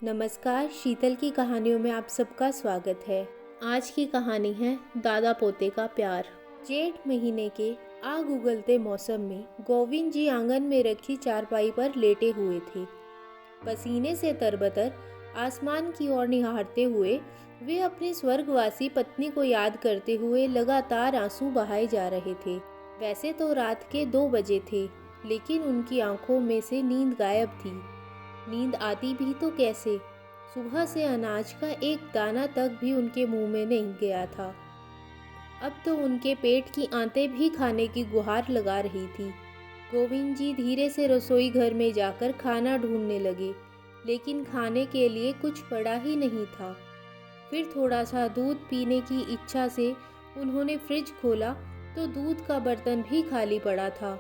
नमस्कार, शीतल की कहानियों में आप सबका स्वागत है। आज की कहानी है दादा पोते का प्यार। जेठ महीने के आग उगलते मौसम में गोविंद जी आंगन में रखी चारपाई पर लेटे हुए थे। पसीने से तरबतर आसमान की ओर निहारते हुए वे अपनी स्वर्गवासी पत्नी को याद करते हुए लगातार आंसू बहाए जा रहे थे। वैसे तो रात के 2 बजे थे, लेकिन उनकी आंखों में से नींद गायब थी। नींद आती भी तो कैसे? सुबह से अनाज का एक दाना तक भी उनके मुंह में नहीं गया था। अब तो उनके पेट की आंतें भी खाने की गुहार लगा रही थी। गोविंद जी धीरे से रसोई घर में जाकर खाना ढूंढने लगे, लेकिन खाने के लिए कुछ पड़ा ही नहीं था। फिर थोड़ा सा दूध पीने की इच्छा से उन्होंने फ्रिज खोला तो दूध का बर्तन भी खाली पड़ा था।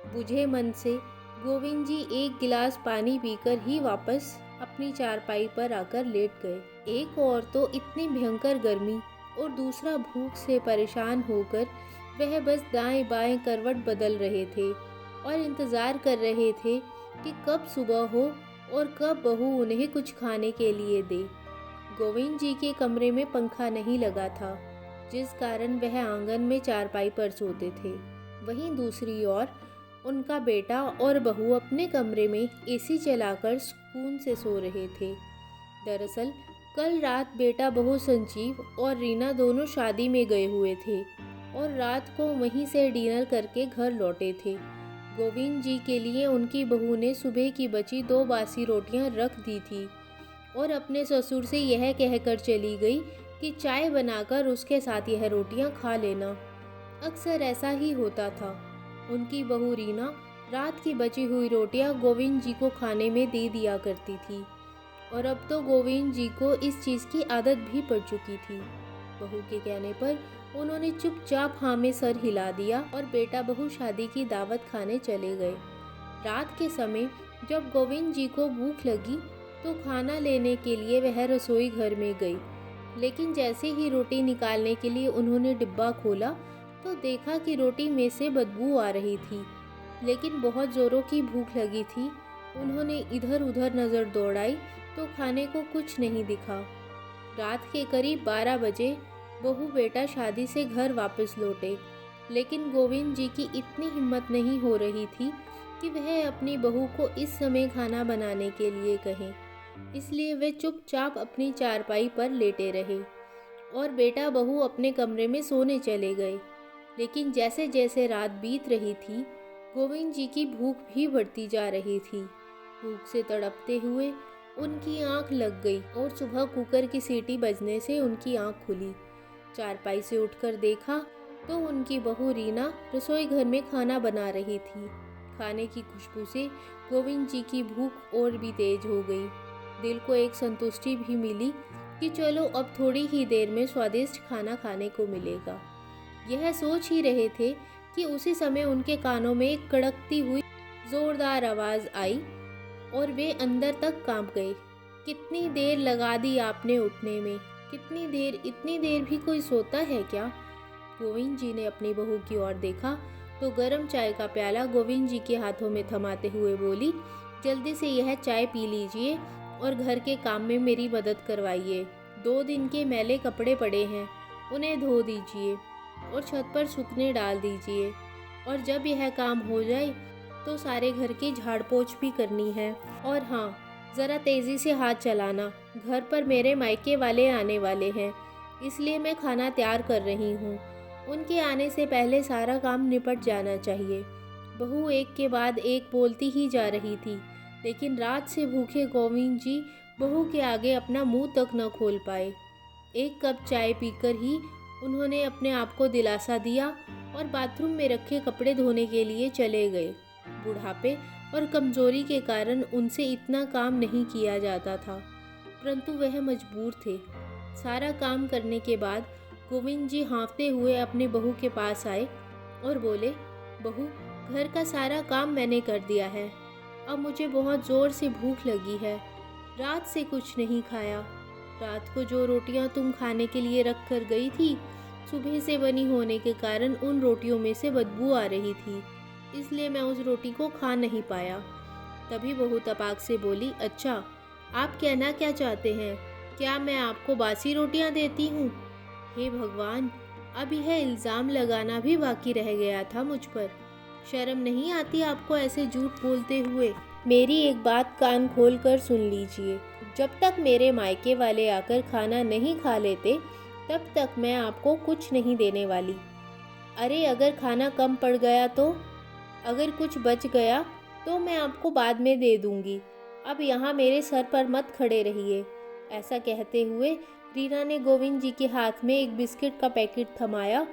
बुझे मन से गोविंद जी एक गिलास पानी पीकर ही वापस अपनी चारपाई पर आकर लेट गए। एक और तो इतनी भयंकर गर्मी और दूसरा भूख से परेशान होकर वह बस दाएं बाएं करवट बदल रहे थे और इंतजार कर रहे थे कि कब सुबह हो और कब बहू उन्हें कुछ खाने के लिए दे। गोविंद जी के कमरे में पंखा नहीं लगा था, जिस कारण वह आंगन में चारपाई पर सोते थे। वहीं दूसरी ओर उनका बेटा और बहू अपने कमरे में एसी चलाकर सुकून से सो रहे थे। दरअसल कल रात बेटा बहू संजीव और रीना दोनों शादी में गए हुए थे और रात को वहीं से डिनर करके घर लौटे थे। गोविंद जी के लिए उनकी बहू ने सुबह की बची 2 बासी रोटियां रख दी थी और अपने ससुर से यह कहकर चली गई कि चाय बनाकर उसके साथ यह रोटियां खा लेना। अक्सर ऐसा ही होता था। उनकी बहू रीना रात की बची हुई रोटियां गोविंद जी को खाने में दे दिया करती थी और अब तो गोविंद जी को इस चीज़ की आदत भी पड़ चुकी थी। बहू के कहने पर उन्होंने चुपचाप हाँ में सर हिला दिया और बेटा बहू शादी की दावत खाने चले गए। रात के समय जब गोविंद जी को भूख लगी तो खाना लेने के लिए वह रसोई घर में गई, लेकिन जैसे ही रोटी निकालने के लिए उन्होंने डिब्बा खोला तो देखा कि रोटी में से बदबू आ रही थी, लेकिन बहुत ज़ोरों की भूख लगी थी। उन्होंने इधर उधर नज़र दौड़ाई तो खाने को कुछ नहीं दिखा। रात के करीब 12 बजे बहू बेटा शादी से घर वापस लौटे, लेकिन गोविंद जी की इतनी हिम्मत नहीं हो रही थी कि वह अपनी बहू को इस समय खाना बनाने के लिए कहें। इसलिए वे चुपचाप अपनी चारपाई पर लेटे रहे और बेटा बहू अपने कमरे में सोने चले गए। लेकिन जैसे जैसे रात बीत रही थी, गोविंद जी की भूख भी बढ़ती जा रही थी। भूख से तड़पते हुए उनकी आंख लग गई और सुबह कुकर की सीटी बजने से उनकी आंख खुली। चारपाई से उठकर देखा तो उनकी बहू रीना रसोई घर में खाना बना रही थी। खाने की खुशबू से गोविंद जी की भूख और भी तेज हो गई। दिल को एक संतुष्टि भी मिली कि चलो अब थोड़ी ही देर में स्वादिष्ट खाना खाने को मिलेगा। यह सोच ही रहे थे कि उसी समय उनके कानों में एक कड़कती हुई जोरदार आवाज आई और वे अंदर तक कांप गए। कितनी देर लगा दी आपने उठने में? कितनी देर? इतनी देर भी कोई सोता है क्या? गोविंद जी ने अपनी बहू की ओर देखा तो गर्म चाय का प्याला गोविंद जी के हाथों में थमाते हुए बोली, जल्दी से यह चाय पी लीजिए और घर के काम में मेरी मदद करवाइए। 2 दिन के मैले कपड़े पड़े हैं, उन्हें धो दीजिए और छत पर सूखने डाल दीजिए। और जब यह काम हो जाए तो सारे घर की झाड़ पोंछ भी करनी है। और हाँ, ज़रा तेज़ी से हाथ चलाना, घर पर मेरे मायके वाले आने वाले हैं, इसलिए मैं खाना तैयार कर रही हूँ। उनके आने से पहले सारा काम निपट जाना चाहिए। बहू एक के बाद एक बोलती ही जा रही थी, लेकिन रात से भूखे गोविंद जी बहू के आगे अपना मुंह तक न खोल पाए। एक कप चाय पीकर ही उन्होंने अपने आप को दिलासा दिया और बाथरूम में रखे कपड़े धोने के लिए चले गए। बुढ़ापे और कमजोरी के कारण उनसे इतना काम नहीं किया जाता था, परंतु वह मजबूर थे। सारा काम करने के बाद गोविंद जी हाँफते हुए अपनी बहू के पास आए और बोले, बहू, घर का सारा काम मैंने कर दिया है। अब मुझे बहुत ज़ोर से भूख लगी है। रात से कुछ नहीं खाया। रात को जो रोटियां तुम खाने के लिए रख कर गई थी, सुबह से बनी होने के कारण उन रोटियों में से बदबू आ रही थी, इसलिए मैं उस रोटी को खा नहीं पाया। तभी बहू तपाक से बोली, अच्छा, आप कहना क्या चाहते हैं? क्या मैं आपको बासी रोटियां देती हूँ? हे भगवान, अब यह इल्ज़ाम लगाना भी बाकी रह गया था मुझ पर। शर्म नहीं आती आपको ऐसे झूठ बोलते हुए? मेरी एक बात कान खोल कर सुन लीजिए। जब तक मेरे मायके वाले आकर खाना नहीं खा लेते, तब तक मैं आपको कुछ नहीं देने वाली। अरे अगर खाना कम पड़ गया तो? अगर कुछ बच गया तो मैं आपको बाद में दे दूंगी। अब यहाँ मेरे सर पर मत खड़े रहिए। ऐसा कहते हुए रीना ने गोविंद जी के हाथ में एक बिस्किट का पैकेट थमाया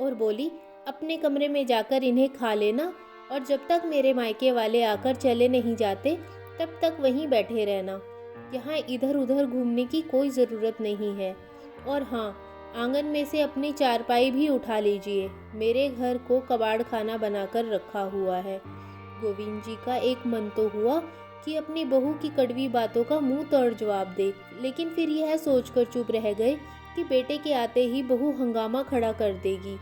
और बोली, अपने कमरे में जाकर इन्हें खा लेना और जब तक मेरे मायके वाले आकर चले नहीं जाते तब तक वहीं बैठे रहना। यहाँ इधर उधर घूमने की कोई ज़रूरत नहीं है। और हाँ, आंगन में से अपनी चारपाई भी उठा लीजिए। मेरे घर को कबाड़ खाना बनाकर रखा हुआ है। गोविंद जी का एक मन तो हुआ कि अपनी बहू की कड़वी बातों का मुंह तोड़ जवाब दे, लेकिन फिर यह सोचकर चुप रह गए कि बेटे के आते ही बहू हंगामा खड़ा कर देगी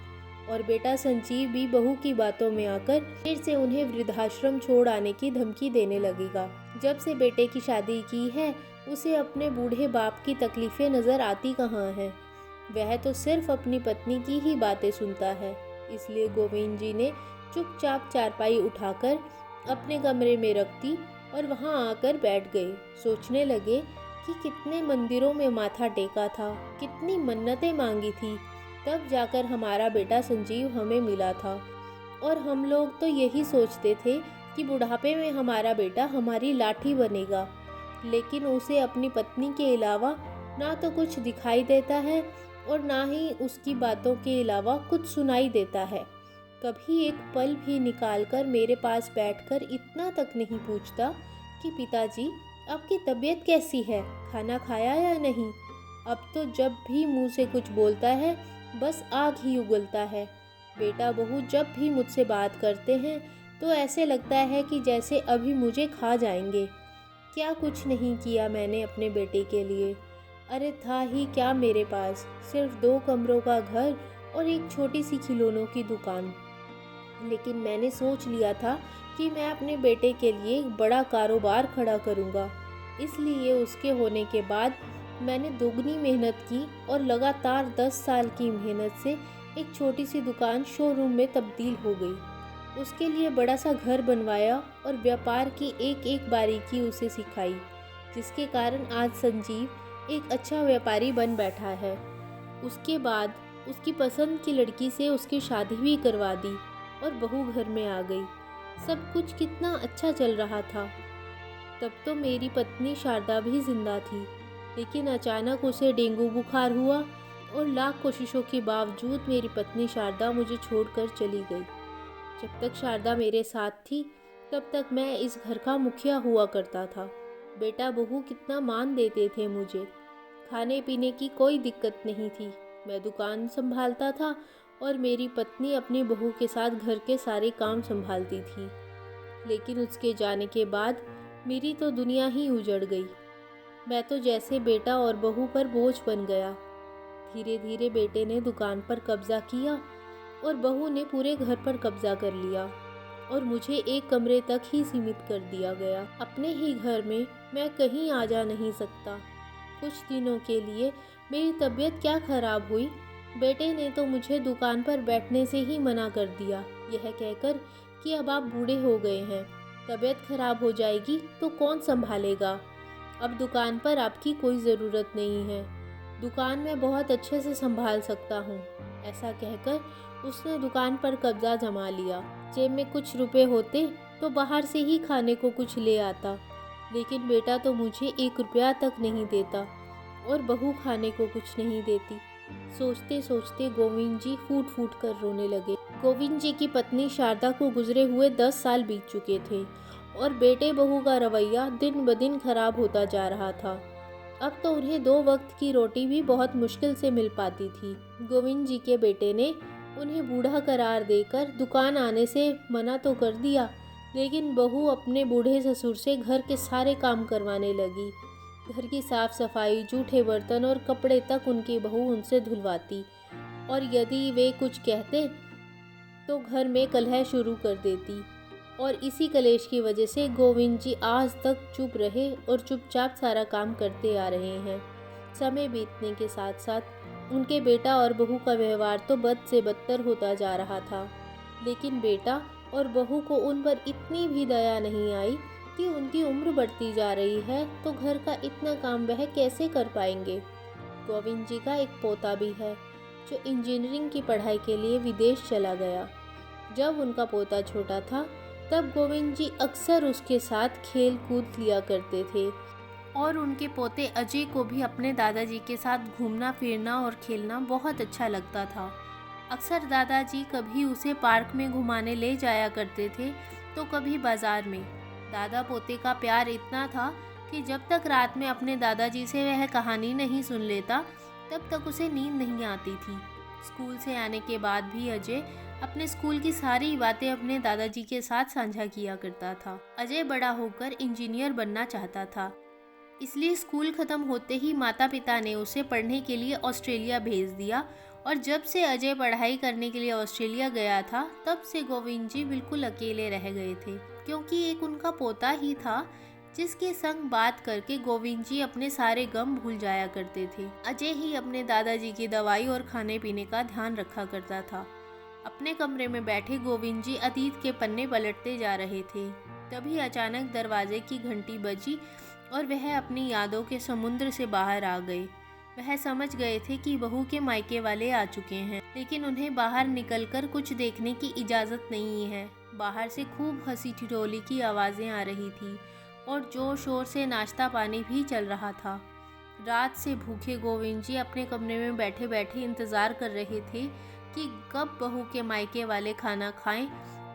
और बेटा संजीव भी बहू की बातों में आकर फिर से उन्हें वृद्धाश्रम छोड़ आने की धमकी देने लगेगा। जब से बेटे की शादी की है, उसे अपने बूढ़े बाप की तकलीफें नजर आती कहाँ हैं। वह तो सिर्फ अपनी पत्नी की ही बातें सुनता है। इसलिए गोविंद जी ने चुपचाप चारपाई उठाकर अपने कमरे में रख दी और वहां आकर बैठ गए। सोचने लगे कि कितने मंदिरों में माथा टेका था, कितनी मन्नतें मांगी थी, तब जाकर हमारा बेटा संजीव हमें मिला था। और हम लोग तो यही सोचते थे कि बुढ़ापे में हमारा बेटा हमारी लाठी बनेगा, लेकिन उसे अपनी पत्नी के अलावा ना तो कुछ दिखाई देता है और ना ही उसकी बातों के अलावा कुछ सुनाई देता है। कभी एक पल भी निकालकर मेरे पास बैठकर इतना तक नहीं पूछता कि पिताजी आपकी तबीयत कैसी है, खाना खाया या नहीं। अब तो जब भी मुंह से कुछ बोलता है बस आग ही उगलता है। बेटा बहू जब भी मुझसे बात करते हैं तो ऐसे लगता है कि जैसे अभी मुझे खा जाएंगे। क्या कुछ नहीं किया मैंने अपने बेटे के लिए। अरे था ही क्या मेरे पास, सिर्फ 2 कमरों का घर और एक छोटी सी खिलौनों की दुकान। लेकिन मैंने सोच लिया था कि मैं अपने बेटे के लिए एक बड़ा कारोबार खड़ा करूँगा। इसलिए उसके होने के बाद मैंने दोगुनी मेहनत की और लगातार 10 साल की मेहनत से एक छोटी सी दुकान शोरूम में तब्दील हो गई। उसके लिए बड़ा सा घर बनवाया और व्यापार की एक एक बारीकी उसे सिखाई, जिसके कारण आज संजीव एक अच्छा व्यापारी बन बैठा है। उसके बाद उसकी पसंद की लड़की से उसकी शादी भी करवा दी और बहू घर में आ गई। सब कुछ कितना अच्छा चल रहा था। तब तो मेरी पत्नी शारदा भी जिंदा थी, लेकिन अचानक उसे डेंगू बुखार हुआ और लाख कोशिशों के बावजूद मेरी पत्नी शारदा मुझे छोड़कर चली गई। जब तक शारदा मेरे साथ थी तब तक मैं इस घर का मुखिया हुआ करता था। बेटा बहू कितना मान देते थे मुझे। खाने पीने की कोई दिक्कत नहीं थी। मैं दुकान संभालता था और मेरी पत्नी अपनी बहू के साथ घर के सारे काम संभालती थी। लेकिन उसके जाने के बाद मेरी तो दुनिया ही उजड़ गई। मैं तो जैसे बेटा और बहू पर बोझ बन गया। धीरे धीरे बेटे ने दुकान पर कब्जा किया और बहू ने पूरे घर पर कब्जा कर लिया और मुझे एक कमरे तक ही सीमित कर दिया गया। अपने ही घर में मैं कहीं आ जा नहीं सकता। कुछ दिनों के लिए मेरी तबीयत क्या खराब हुई, बेटे ने तो मुझे दुकान पर बैठने से ही मना कर दिया, यह कहकर कि अब आप बूढ़े हो गए हैं, तबीयत खराब हो जाएगी तो कौन संभालेगा। अब दुकान पर आपकी कोई ज़रूरत नहीं है, दुकान मैं बहुत अच्छे से संभाल सकता हूँ। ऐसा कहकर उसने दुकान पर कब्जा जमा लिया। जेब में कुछ रुपए होते तो बाहर से ही खाने को कुछ ले आता, लेकिन बेटा तो मुझे 1 रुपया तक नहीं देता और बहू खाने को कुछ नहीं देती। सोचते सोचते गोविंद जी फूट फूट कर रोने लगे। गोविंद जी की पत्नी शारदा को गुजरे हुए 10 साल बीत चुके थे और बेटे बहू का रवैया दिन ब दिन खराब होता जा रहा था। अब तो उन्हें 2 वक्त की रोटी भी बहुत मुश्किल से मिल पाती थी। गोविंद जी के बेटे ने उन्हें बूढ़ा करार देकर दुकान आने से मना तो कर दिया, लेकिन बहू अपने बूढ़े ससुर से घर के सारे काम करवाने लगी। घर की साफ सफाई, जूठे बर्तन और कपड़े तक उनकी बहू उनसे धुलवाती और यदि वे कुछ कहते तो घर में कलह शुरू कर देती। और इसी कलेश की वजह से गोविंद जी आज तक चुप रहे और चुपचाप सारा काम करते आ रहे हैं। समय बीतने के साथ साथ उनके बेटा और बहू का व्यवहार तो बद से बदतर होता जा रहा था, लेकिन बेटा और बहू को उन पर इतनी भी दया नहीं आई कि उनकी उम्र बढ़ती जा रही है तो घर का इतना काम वह कैसे कर पाएंगे। गोविंद जी का एक पोता भी है जो इंजीनियरिंग की पढ़ाई के लिए विदेश चला गया। जब उनका पोता छोटा था तब गोविंद जी अक्सर उसके साथ खेल कूद लिया करते थे और उनके पोते अजय को भी अपने दादाजी के साथ घूमना फिरना और खेलना बहुत अच्छा लगता था। अक्सर दादाजी कभी उसे पार्क में घुमाने ले जाया करते थे तो कभी बाजार में। दादा पोते का प्यार इतना था कि जब तक रात में अपने दादाजी से वह कहानी नहीं सुन लेता तब तक उसे नींद नहीं आती थी। स्कूल से आने के बाद भी अजय अपने स्कूल की सारी बातें अपने दादाजी के साथ साझा किया करता था। अजय बड़ा होकर इंजीनियर बनना चाहता था, इसलिए स्कूल खत्म होते ही माता पिता ने उसे पढ़ने के लिए ऑस्ट्रेलिया भेज दिया और जब से अजय पढ़ाई करने के लिए ऑस्ट्रेलिया गया था तब से गोविंद जी बिल्कुल अकेले रह गए थे, क्योंकि एक उनका पोता ही था जिसके संग बात करके गोविंद जी अपने सारे गम भूल जाया करते थे। अजय ही अपने दादाजी की दवाई और खाने पीने का ध्यान रखा करता था। अपने कमरे में बैठे गोविंद जी अतीत के पन्ने पलटते जा रहे थे। तभी अचानक दरवाजे की घंटी बजी और वह अपनी यादों के समुद्र से बाहर आ गए। वह समझ गए थे कि बहू के मायके वाले आ चुके हैं, लेकिन उन्हें बाहर निकलकर कुछ देखने की इजाज़त नहीं है। बाहर से खूब हंसी ठिठोली की आवाज़ें आ रही थी और जोर शोर से नाश्ता पानी भी चल रहा था। रात से भूखे गोविंद जी अपने कमरे में बैठे बैठे इंतज़ार कर रहे थे कि कब बहू के मायके वाले खाना खाएं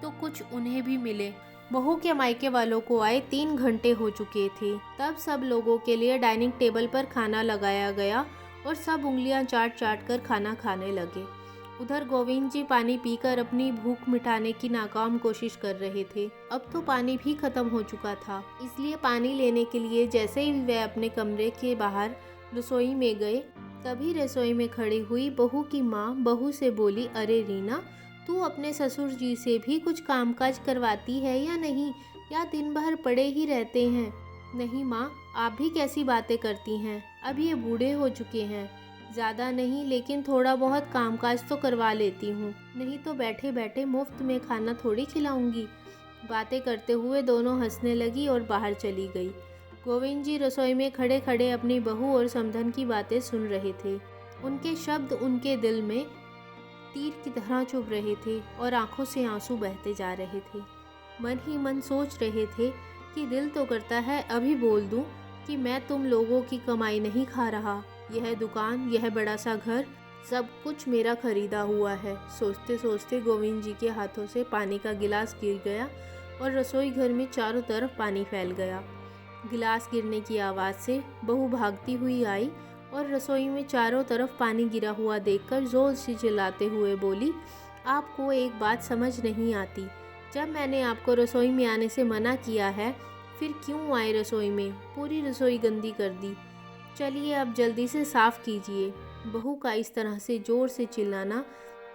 तो कुछ उन्हें भी मिले। बहू के मायके वालों को आए 3 घंटे हो चुके थे। तब सब लोगों के लिए डाइनिंग टेबल पर खाना लगाया गया और सब उंगलियां चाट चाट कर खाना खाने लगे। उधर गोविंद जी पानी पीकर अपनी भूख मिटाने की नाकाम कोशिश कर रहे थे। अब तो पानी भी खत्म हो चुका था, इसलिए पानी लेने के लिए जैसे ही वह अपने कमरे के बाहर रसोई में गए तभी रसोई में खड़ी हुई बहू की माँ बहू से बोली, अरे रीना, तू अपने ससुर जी से भी कुछ कामकाज करवाती है या नहीं, या दिन भर पड़े ही रहते हैं। नहीं माँ, आप भी कैसी बातें करती हैं, अब ये बूढ़े हो चुके हैं। ज़्यादा नहीं लेकिन थोड़ा बहुत कामकाज तो करवा लेती हूँ, नहीं तो बैठे बैठे मुफ्त में खाना थोड़ी खिलाऊंगी। बातें करते हुए दोनों हंसने लगी और बाहर चली गई। गोविंद जी रसोई में खड़े खड़े अपनी बहू और समधन की बातें सुन रहे थे। उनके शब्द उनके दिल में तीर की तरह चुभ रहे थे और आंखों से आंसू बहते जा रहे थे। मन ही मन सोच रहे थे कि दिल तो करता है अभी बोल दूं कि मैं तुम लोगों की कमाई नहीं खा रहा, यह दुकान, यह बड़ा सा घर, सब कुछ मेरा खरीदा हुआ है। सोचते सोचते गोविंद जी के हाथों से पानी का गिलास गिर गया और रसोई घर में चारों तरफ पानी फैल गया। गिलास गिरने की आवाज़ से बहू भागती हुई आई और रसोई में चारों तरफ पानी गिरा हुआ देखकर जोर से चिल्लाते हुए बोली, आपको एक बात समझ नहीं आती, जब मैंने आपको रसोई में आने से मना किया है फिर क्यों आए रसोई में, पूरी रसोई गंदी कर दी। चलिए अब जल्दी से साफ़ कीजिए। बहू का इस तरह से ज़ोर से चिल्लाना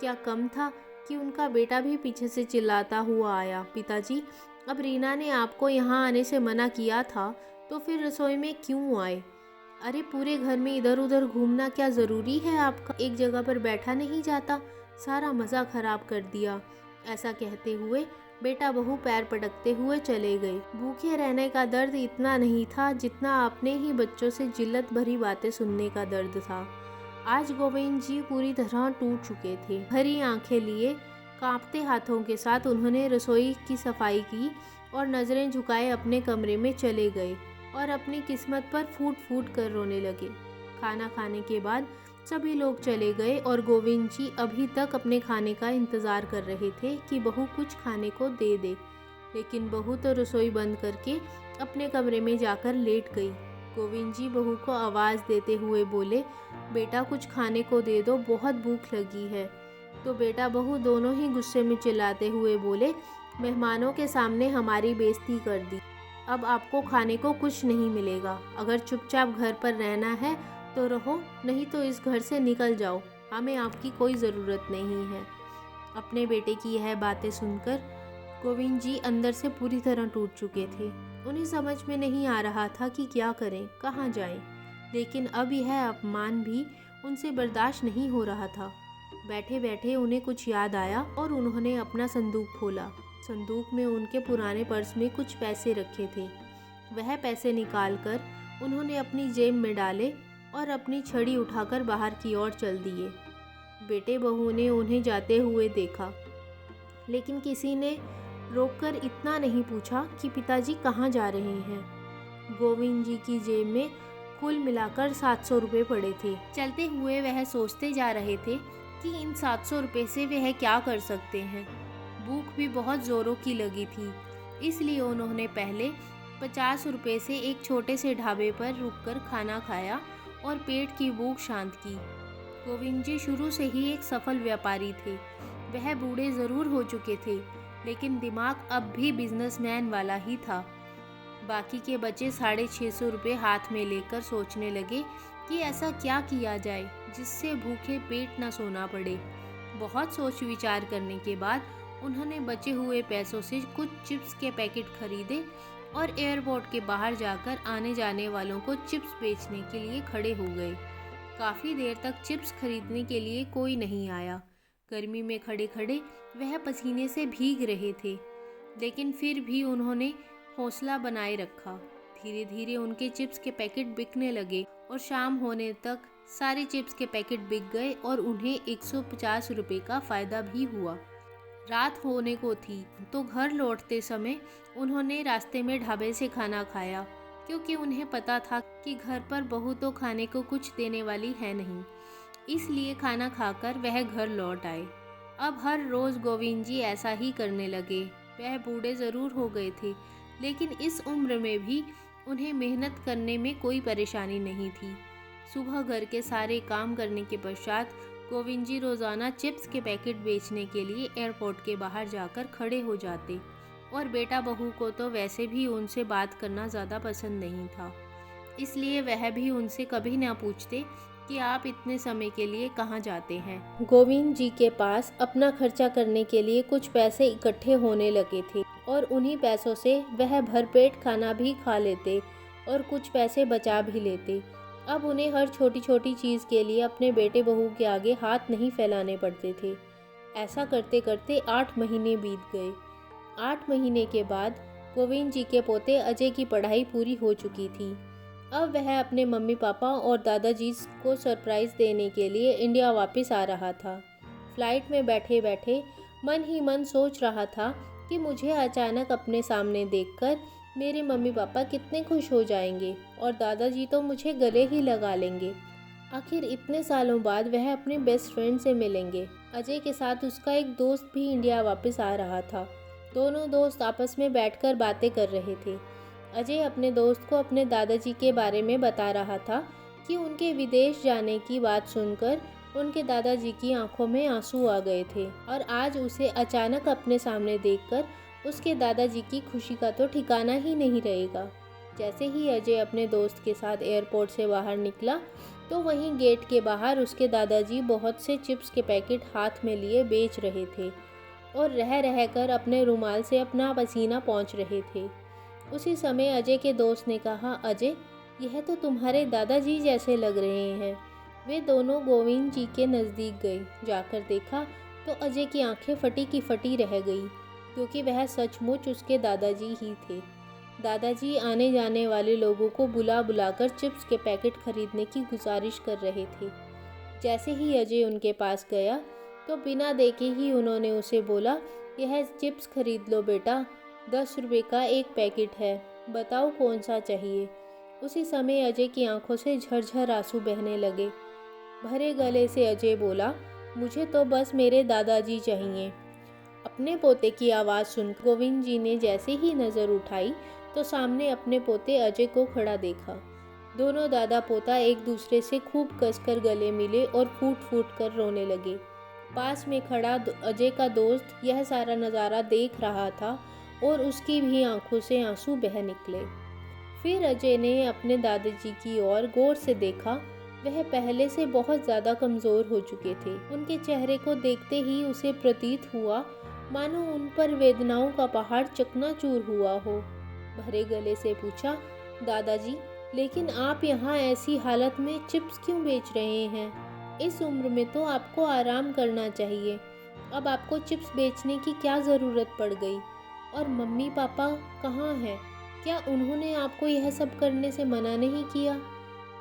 क्या कम था कि उनका बेटा भी पीछे से चिल्लाता हुआ आया, पिताजी, अब रीना ने आपको यहाँ आने से मना किया था तो फिर रसोई में क्यों आए? अरे पूरे घर में इधर उधर घूमना क्या ज़रूरी है आपका, एक जगह पर बैठा नहीं जाता, सारा मज़ा ख़राब कर दिया। ऐसा कहते हुए बेटा बहू पैर पटकते हुए चले गए। भूखे रहने का दर्द इतना नहीं था जितना अपने ही बच्चों से जिल्लत भरी बातें सुनने का दर्द था। आज गोविंद जी पूरी तरह टूट चुके थे। भरी आंखें लिए कांपते हाथों के साथ उन्होंने रसोई की सफाई की और नज़रें झुकाए अपने कमरे में चले गए और अपनी किस्मत पर फूट फूट कर रोने लगे। खाना खाने के बाद सभी लोग चले गए और गोविंद जी अभी तक अपने खाने का इंतज़ार कर रहे थे कि बहू कुछ खाने को दे दे, लेकिन बहू तो रसोई बंद करके अपने कमरे में जाकर लेट गई। गोविंद जी बहू को आवाज़ देते हुए बोले, बेटा कुछ खाने को दे दो, बहुत भूख लगी है। तो बेटा बहू दोनों ही गुस्से में चिल्लाते हुए बोले, मेहमानों के सामने हमारी बेइज्जती कर दी, अब आपको खाने को कुछ नहीं मिलेगा। अगर चुपचाप घर पर रहना है तो रहो, नहीं तो इस घर से निकल जाओ, हमें आपकी कोई ज़रूरत नहीं है। अपने बेटे की यह बातें सुनकर गोविंद जी अंदर से पूरी तरह टूट चुके थे। उन्हें समझ में नहीं आ रहा था कि क्या करें, कहाँ जाएं। लेकिन अब यह अपमान भी उनसे बर्दाश्त नहीं हो रहा था। बैठे बैठे उन्हें कुछ याद आया और उन्होंने अपना संदूक खोला। संदूक में उनके पुराने पर्स में कुछ पैसे रखे थे। वह पैसे निकालकर उन्होंने अपनी जेब में डाले और अपनी छड़ी उठाकर बाहर की ओर चल दिए। बेटे बहू ने उन्हें जाते हुए देखा, लेकिन किसी ने रोककर इतना नहीं पूछा कि पिताजी कहाँ जा रहे हैं। गोविंद जी की जेब में कुल मिलाकर 700 रुपये पड़े थे। चलते हुए वह सोचते जा रहे थे कि इन 700 रुपये से वह क्या कर सकते हैं। भूख भी बहुत ज़ोरों की लगी थी, इसलिए उन्होंने पहले 50 रुपये से एक छोटे से ढाबे पर रुककर खाना खाया और पेट की भूख शांत की। गोविंद जी शुरू से ही एक सफल व्यापारी थे। वह बूढ़े ज़रूर हो चुके थे, लेकिन दिमाग अब भी बिजनेसमैन वाला ही था। बाकी के बचे 650 रुपये हाथ में लेकर सोचने लगे कि ऐसा क्या किया जाए जिससे भूखे पेट न सोना पड़े। बहुत सोच विचार करने के बाद उन्होंने बचे हुए पैसों से कुछ चिप्स के पैकेट खरीदे और एयरपोर्ट के बाहर जाकर आने जाने वालों को चिप्स बेचने के लिए खड़े हो गए। काफ़ी देर तक चिप्स खरीदने के लिए कोई नहीं आया। गर्मी में खड़े खड़े वह पसीने से भीग रहे थे, लेकिन फिर भी उन्होंने हौसला बनाए रखा। धीरे धीरे उनके चिप्स के पैकेट बिकने लगे और शाम होने तक सारे चिप्स के पैकेट बिक गए और उन्हें 150 रुपये का फ़ायदा भी हुआ। रात होने को थी तो घर लौटते समय उन्होंने रास्ते में ढाबे से खाना खाया, क्योंकि उन्हें पता था कि घर पर बहू तो खाने को कुछ देने वाली है नहीं। इसलिए खाना खाकर वह घर लौट आए। अब हर रोज़ गोविंद जी ऐसा ही करने लगे। वह बूढ़े ज़रूर हो गए थे, लेकिन इस उम्र में भी उन्हें मेहनत करने में कोई परेशानी नहीं थी। सुबह घर के सारे काम करने के पश्चात गोविंद जी रोज़ाना चिप्स के पैकेट बेचने के लिए एयरपोर्ट के बाहर जाकर खड़े हो जाते, और बेटा बहू को तो वैसे भी उनसे बात करना ज़्यादा पसंद नहीं था, इसलिए वह भी उनसे कभी ना पूछते कि आप इतने समय के लिए कहाँ जाते हैं। गोविंद जी के पास अपना खर्चा करने के लिए कुछ पैसे इकट्ठे होने लगे थे और उन्हीं पैसों से वह भरपेट खाना भी खा लेते और कुछ पैसे बचा भी लेते। अब उन्हें हर छोटी छोटी चीज़ के लिए अपने बेटे बहू के आगे हाथ नहीं फैलाने पड़ते थे। ऐसा करते करते 8 महीने बीत गए। 8 महीने के बाद गोविंद जी के पोते अजय की पढ़ाई पूरी हो चुकी थी। अब वह अपने मम्मी पापा और दादाजी को सरप्राइज़ देने के लिए इंडिया वापस आ रहा था। फ्लाइट में बैठे बैठे मन ही मन सोच रहा था कि मुझे अचानक अपने सामने देखकर मेरे मम्मी पापा कितने खुश हो जाएंगे और दादाजी तो मुझे गले ही लगा लेंगे। आखिर इतने सालों बाद वह अपने बेस्ट फ्रेंड से मिलेंगे। अजय के साथ उसका एक दोस्त भी इंडिया वापस आ रहा था। दोनों दोस्त आपस में बैठकर बातें कर रहे थे। अजय अपने दोस्त को अपने दादाजी के बारे में बता रहा था कि उनके विदेश जाने की बात सुनकर उनके दादाजी की आंखों में आंसू आ गए थे और आज उसे अचानक अपने सामने देखकर उसके दादाजी की खुशी का तो ठिकाना ही नहीं रहेगा। जैसे ही अजय अपने दोस्त के साथ एयरपोर्ट से बाहर निकला तो वहीं गेट के बाहर उसके दादाजी बहुत से चिप्स के पैकेट हाथ में लिए बेच रहे थे और रह रहकर अपने रुमाल से अपना पसीना पोंछ रहे थे। उसी समय अजय के दोस्त ने कहा, अजय, यह तो तुम्हारे दादाजी जैसे लग रहे हैं। वे दोनों गोविंद जी के नज़दीक गए। जाकर देखा तो अजय की आंखें फटी की फटी रह गई, क्योंकि वह सचमुच उसके दादाजी ही थे। दादाजी आने जाने वाले लोगों को बुला बुलाकर चिप्स के पैकेट खरीदने की गुजारिश कर रहे थे। जैसे ही अजय उनके पास गया तो बिना देखे ही उन्होंने उसे बोला, यह चिप्स खरीद लो बेटा, 10 रुपये का एक पैकेट है, बताओ कौन सा चाहिए। उसी समय अजय की आंखों से झरझर आंसू बहने लगे। भरे गले से अजय बोला, मुझे तो बस मेरे दादाजी चाहिए। अपने पोते की आवाज़ सुन गोविंद जी ने जैसे ही नज़र उठाई तो सामने अपने पोते अजय को खड़ा देखा। दोनों दादा पोता एक दूसरे से खूब कसकर गले मिले और फूट फूट कर रोने लगे। पास में खड़ा अजय का दोस्त यह सारा नज़ारा देख रहा था और उसकी भी आंखों से आंसू बह निकले। फिर अजय ने अपने दादाजी की ओर गौर से देखा। वह पहले से बहुत ज़्यादा कमज़ोर हो चुके थे। उनके चेहरे को देखते ही उसे प्रतीत हुआ मानो उन पर वेदनाओं का पहाड़ चकनाचूर हुआ हो। भरे गले से पूछा, दादाजी, लेकिन आप यहाँ ऐसी हालत में चिप्स क्यों बेच रहे हैं? इस उम्र में तो आपको आराम करना चाहिए। अब आपको चिप्स बेचने की क्या ज़रूरत पड़ गई? और मम्मी पापा कहाँ हैं? क्या उन्होंने आपको यह सब करने से मना नहीं किया?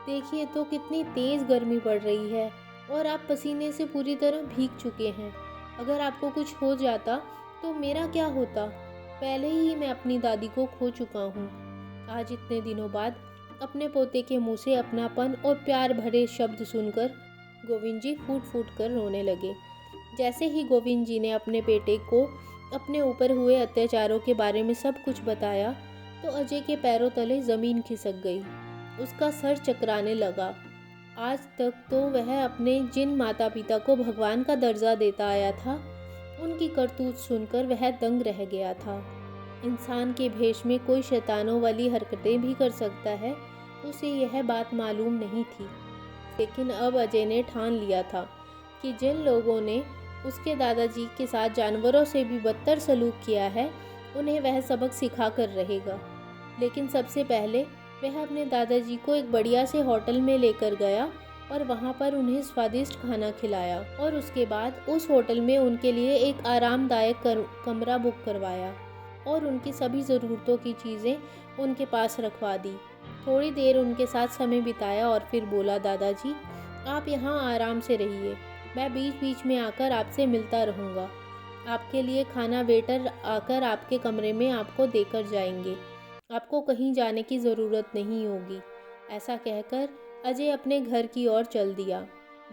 देखिए तो कितनी तेज़ गर्मी पड़ रही है और आप पसीने से पूरी तरह भीग चुके हैं। अगर आपको कुछ हो जाता तो मेरा क्या होता? पहले ही मैं अपनी दादी को खो चुका हूँ। आज इतने दिनों बाद अपने पोते के मुंह से अपनापन और प्यार भरे शब्द सुनकर गोविंद जी फूट फूट कर रोने लगे। जैसे ही गोविंद जी ने अपने बेटे को अपने ऊपर हुए अत्याचारों के बारे में सब कुछ बताया तो अजय के पैरों तले ज़मीन खिसक गई। उसका सर चकराने लगा। आज तक तो वह अपने जिन माता पिता को भगवान का दर्जा देता आया था, उनकी करतूत सुनकर वह दंग रह गया था। इंसान के भेष में कोई शैतानों वाली हरकतें भी कर सकता है, उसे यह बात मालूम नहीं थी। लेकिन अब अजय ने ठान लिया था कि जिन लोगों ने उसके दादाजी के साथ जानवरों से भी बदतर सलूक किया है, उन्हें वह सबक सिखा कर रहेगा। लेकिन सबसे पहले वह अपने दादाजी को एक बढ़िया से होटल में लेकर गया और वहाँ पर उन्हें स्वादिष्ट खाना खिलाया और उसके बाद उस होटल में उनके लिए एक आरामदायक कमरा बुक करवाया और उनकी सभी ज़रूरतों की चीज़ें उनके पास रखवा दी। थोड़ी देर उनके साथ समय बिताया और फिर बोला, दादाजी, आप यहाँ आराम से रहिए, मैं बीच बीच में आकर आपसे मिलता रहूँगा। आपके लिए खाना वेटर आकर आपके कमरे में आपको देकर जाएंगे। आपको कहीं जाने की ज़रूरत नहीं होगी। ऐसा कहकर अजय अपने घर की ओर चल दिया।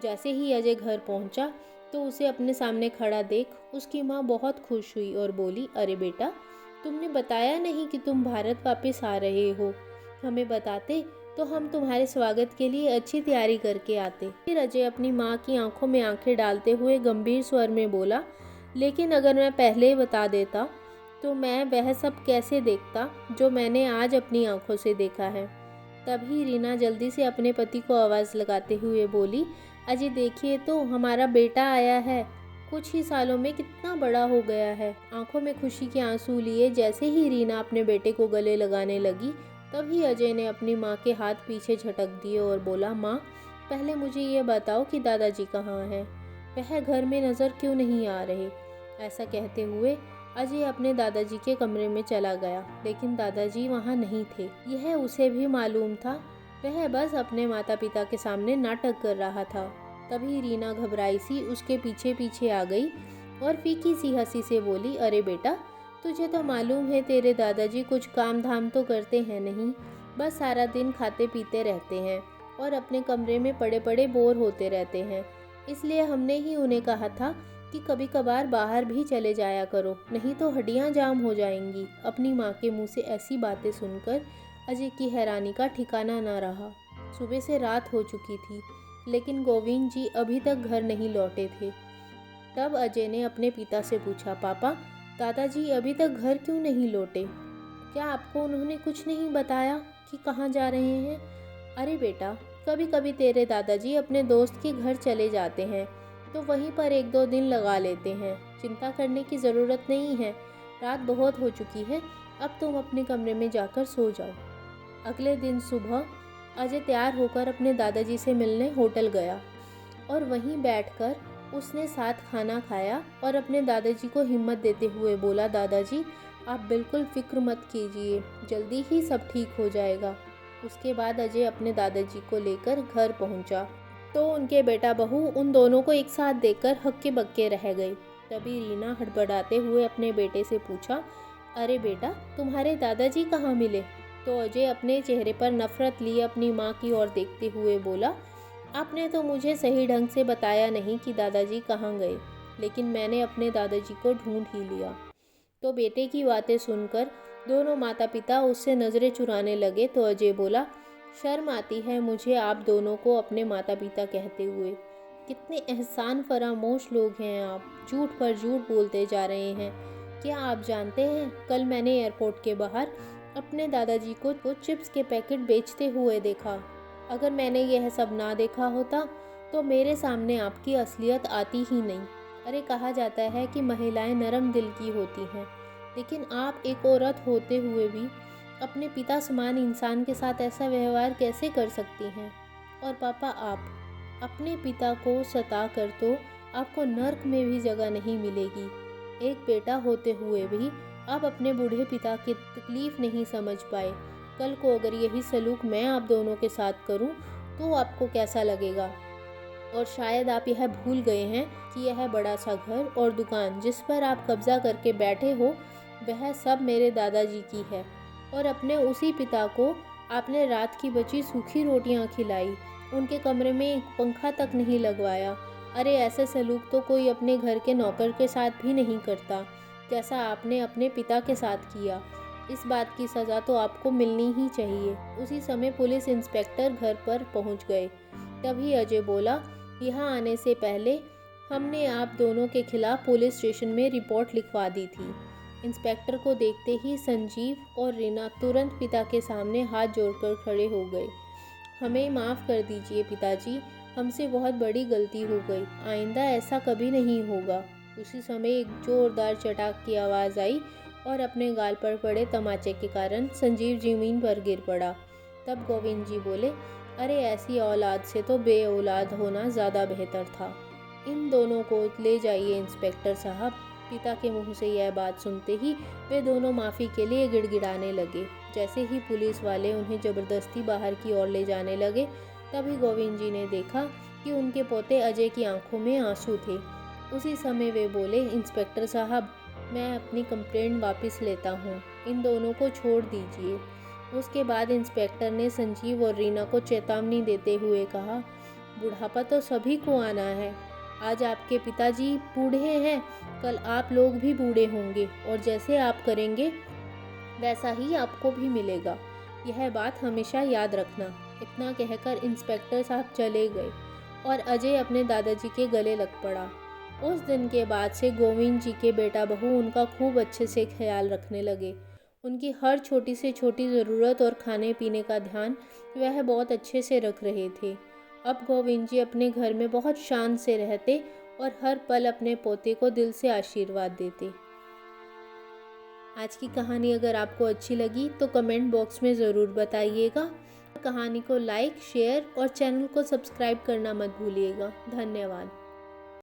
जैसे ही अजय घर पहुंचा तो उसे अपने सामने खड़ा देख उसकी माँ बहुत खुश हुई और बोली, अरे बेटा, तुमने बताया नहीं कि तुम भारत वापस आ रहे हो। हमें बताते तो हम तुम्हारे स्वागत के लिए अच्छी तैयारी करके आते। फिर अजय अपनी माँ की आंखों में आंखें डालते हुए गंभीर स्वर में बोला, लेकिन अगर मैं पहले बता देता तो मैं वह सब कैसे देखता जो मैंने आज अपनी आंखों से देखा है। तभी रीना जल्दी से अपने पति को आवाज़ लगाते हुए बोली, अजय देखिए तो हमारा बेटा आया है, कुछ ही सालों में कितना बड़ा हो गया है। आंखों में खुशी के आंसू लिए जैसे ही रीना अपने बेटे को गले लगाने लगी, तभी अजय ने अपनी माँ के हाथ पीछे झटक दिए और बोला, माँ, पहले मुझे ये बताओ कि दादाजी कहाँ हैं? वह घर में नज़र क्यों नहीं आ रहे? ऐसा कहते हुए अजय अपने दादाजी के कमरे में चला गया, लेकिन दादाजी वहाँ नहीं थे। यह उसे भी मालूम था, वह बस अपने माता पिता के सामने नाटक कर रहा था। तभी रीना घबराई सी उसके पीछे पीछे आ गई और फीकी सी हंसी से बोली, अरे बेटा, तुझे तो मालूम है तेरे दादाजी कुछ काम धाम तो करते हैं नहीं, बस सारा दिन खाते पीते रहते हैं और अपने कमरे में पड़े पड़े बोर होते रहते हैं। इसलिए हमने ही उन्हें कहा था कि कभी कभार बाहर भी चले जाया करो, नहीं तो हड्डियां जाम हो जाएंगी। अपनी माँ के मुंह से ऐसी बातें सुनकर अजय की हैरानी का ठिकाना न रहा। सुबह से रात हो चुकी थी, लेकिन गोविंद जी अभी तक घर नहीं लौटे थे। तब अजय ने अपने पिता से पूछा, पापा, दादाजी अभी तक घर क्यों नहीं लौटे? क्या आपको उन्होंने कुछ नहीं बताया कि कहाँ जा रहे हैं? अरे बेटा, कभी कभी तेरे दादाजी अपने दोस्त के घर चले जाते हैं तो वहीं पर 1-2 दिन लगा लेते हैं। चिंता करने की ज़रूरत नहीं है, रात बहुत हो चुकी है, अब तुम अपने कमरे में जाकर सो जाओ। अगले दिन सुबह अजय तैयार होकर अपने दादाजी से मिलने होटल गया और वहीं बैठकर उसने साथ खाना खाया और अपने दादाजी को हिम्मत देते हुए बोला, दादाजी, आप बिल्कुल फिक्र मत कीजिए, जल्दी ही सब ठीक हो जाएगा। उसके बाद अजय अपने दादाजी को लेकर घर पहुंचा तो उनके बेटा बहू उन दोनों को एक साथ देखकर हक्के बक्के रह गई। तभी रीना हड़बड़ाते हुए अपने बेटे से पूछा, अरे बेटा, तुम्हारे दादाजी कहाँ मिले? तो अजय अपने चेहरे पर नफरत लिए अपनी माँ की ओर देखते हुए बोला, आपने तो मुझे सही ढंग से बताया नहीं कि दादाजी कहाँ गए, लेकिन मैंने अपने दादाजी को ढूंढ ही लिया। तो बेटे की बातें सुनकर दोनों माता पिता उससे नज़रें चुराने लगे तो अजय बोला, शर्म आती है मुझे आप दोनों को अपने माता पिता कहते हुए। कितने एहसान फरामोश लोग हैं आप, झूठ पर झूठ बोलते जा रहे हैं। क्या आप जानते हैं, कल मैंने एयरपोर्ट के बाहर अपने दादाजी को चिप्स के पैकेट बेचते हुए देखा। अगर मैंने यह सब ना देखा होता तो मेरे सामने आपकी असलियत आती ही नहीं। अरे कहा जाता है कि महिलाएं नरम दिल की होती हैं, लेकिन आप एक औरत होते हुए भी अपने पिता समान इंसान के साथ ऐसा व्यवहार कैसे कर सकती हैं? और पापा, आप अपने पिता को सता कर तो आपको नर्क में भी जगह नहीं मिलेगी। एक बेटा होते हुए भी आप अपने बूढ़े पिता की तकलीफ नहीं समझ पाए। कल को अगर यही सलूक मैं आप दोनों के साथ करूं तो आपको कैसा लगेगा? और शायद आप यह भूल गए हैं कि यह बड़ा सा घर और दुकान जिस पर आप कब्जा करके बैठे हो, वह सब मेरे दादाजी की है। और अपने उसी पिता को आपने रात की बची सूखी रोटियां खिलाई, उनके कमरे में एक पंखा तक नहीं लगवाया। अरे ऐसे सलूक तो कोई अपने घर के नौकर के साथ भी नहीं करता, जैसा आपने अपने पिता के साथ किया। इस बात की सज़ा तो आपको मिलनी ही चाहिए। उसी समय पुलिस इंस्पेक्टर घर पर पहुंच गए। तभी अजय बोला, यहाँ आने से पहले हमने आप दोनों के खिलाफ पुलिस स्टेशन में रिपोर्ट लिखवा दी थी। इंस्पेक्टर को देखते ही संजीव और रीना तुरंत पिता के सामने हाथ जोड़कर खड़े हो गए। हमें माफ़ कर दीजिए पिताजी, हमसे बहुत बड़ी गलती हो गई, आइंदा ऐसा कभी नहीं होगा। उसी समय एक जोरदार चटाक की आवाज़ आई और अपने गाल पर पड़े तमाचे के कारण संजीव ज़मीन पर गिर पड़ा। तब गोविंद जी बोले, अरे ऐसी औलाद से तो बे औलाद होना ज़्यादा बेहतर था। इन दोनों को ले जाइए इंस्पेक्टर साहब। पिता के मुंह से यह बात सुनते ही वे दोनों माफ़ी के लिए गिड़गिड़ाने लगे। जैसे ही पुलिस वाले उन्हें ज़बरदस्ती बाहर की ओर ले जाने लगे, तभी गोविंद जी ने देखा कि उनके पोते अजय की आंखों में आंसू थे। उसी समय वे बोले, इंस्पेक्टर साहब, मैं अपनी कंप्लेंट वापस लेता हूँ, इन दोनों को छोड़ दीजिए। उसके बाद इंस्पेक्टर ने संजीव और रीना को चेतावनी देते हुए कहा, बुढ़ापा तो सभी को आना है। आज आपके पिताजी बूढ़े हैं, कल आप लोग भी बूढ़े होंगे और जैसे आप करेंगे वैसा ही आपको भी मिलेगा। यह बात हमेशा याद रखना। इतना कहकर इंस्पेक्टर साहब चले गए और अजय अपने दादाजी के गले लग पड़ा। उस दिन के बाद से गोविंद जी के बेटा बहू उनका खूब अच्छे से ख्याल रखने लगे। उनकी हर छोटी से छोटी ज़रूरत और खाने पीने का ध्यान वह बहुत अच्छे से रख रहे थे। अब गोविंद जी अपने घर में बहुत शान से रहते और हर पल अपने पोते को दिल से आशीर्वाद देते। आज की कहानी अगर आपको अच्छी लगी तो कमेंट बॉक्स में ज़रूर बताइएगा। कहानी को लाइक, शेयर और चैनल को सब्सक्राइब करना मत भूलिएगा। धन्यवाद।